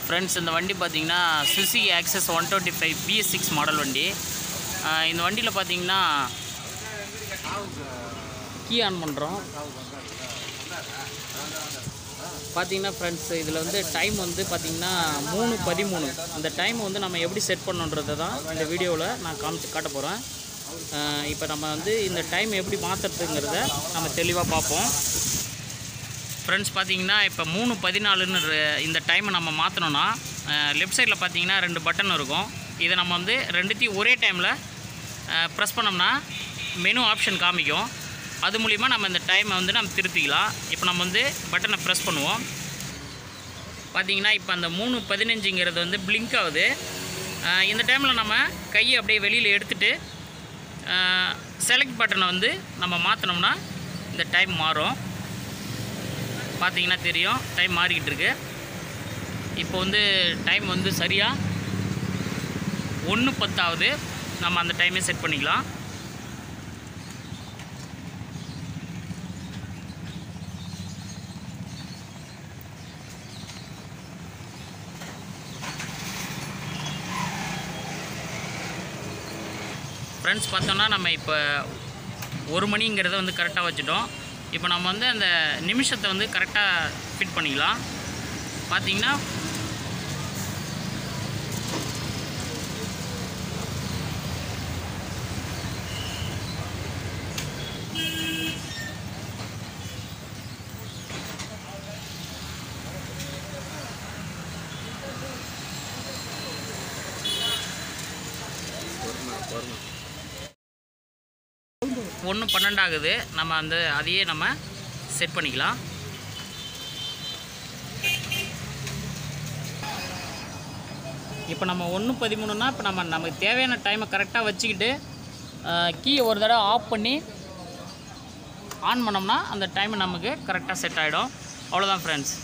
Friends, இந்த வண்டி பார்த்தீங்கன்னா SUZUKI ACCESS 125 BS6 மாடல் வண்டி. இந்த வண்டியில் பார்த்தீங்கன்னா கீ ஆன் பண்ணுறோம். பார்த்தீங்கன்னா ஃப்ரெண்ட்ஸ், இதில் வந்து டைம் வந்து பார்த்திங்கன்னா 3:13. அந்த டைம் வந்து நம்ம எப்படி செட் பண்ணுன்றதை தான் இந்த வீடியோவில் நான் காட்ட போகிறேன். இப்போ நம்ம வந்து இந்த டைம் எப்படி மாற்றுறதுங்கிறத நம்ம தெளிவாக பார்ப்போம். ஃப்ரெண்ட்ஸ், பார்த்தீங்கன்னா இப்போ 3:14ன்னு இந்த டைமை நம்ம மாற்றணுன்னா லெஃப்ட் சைடில் பார்த்தீங்கன்னா 2 பட்டன் இருக்கும். இதை நம்ம வந்து ரெண்டுத்தையும் ஒரே டைமில் ப்ரெஸ் பண்ணோம்னா மெனு ஆப்ஷன் காமிக்கும். அது மூலிமா நம்ம இந்த டைமை வந்து நம்ம திருத்திக்கலாம். இப்போ நம்ம வந்து பட்டனை ப்ரெஸ் பண்ணுவோம். பார்த்தீங்கன்னா இப்போ அந்த 3:15ங்கிறது வந்து பிளிங்க் ஆகுது. இந்த டைமில் நம்ம கையை அப்படியே வெளியில் எடுத்துகிட்டு செலக்ட் பட்டனை வந்து நம்ம மாற்றினோம்னா இந்த டைம் மாறும். பார்த்தீங்கன்னா தெரியும், டைம் மாறிக்கிட்டு இருக்கு. இப்போ வந்து டைம் வந்து சரியாக 1:10 ஆகுது. நம்ம அந்த டைமே செட் பண்ணிக்கலாம். ஃப்ரெண்ட்ஸ், பார்த்தோம்னா நம்ம இப்போ 1 மணிங்கிறத வந்து கரெக்டாக வச்சுட்டோம். இப்போ நம்ம வந்து அந்த நிமிஷத்தை வந்து கரெக்டாக ஃபிட் பண்ணிக்கலாம். பார்த்தீங்கன்னா ஒன்று 12 ஆகுது. நம்ம அதையே நம்ம செட் பண்ணிக்கலாம். இப்போ நம்ம 1:13னா இப்போ நமக்கு தேவையான டைமை கரெக்டாக வச்சுக்கிட்டு கீயை ஒரு தடவை ஆஃப் பண்ணி ஆன் பண்ணோம்னா அந்த டைம் நமக்கு கரெக்டாக செட் ஆகிடும். அவ்வளோதான் ஃப்ரெண்ட்ஸ்.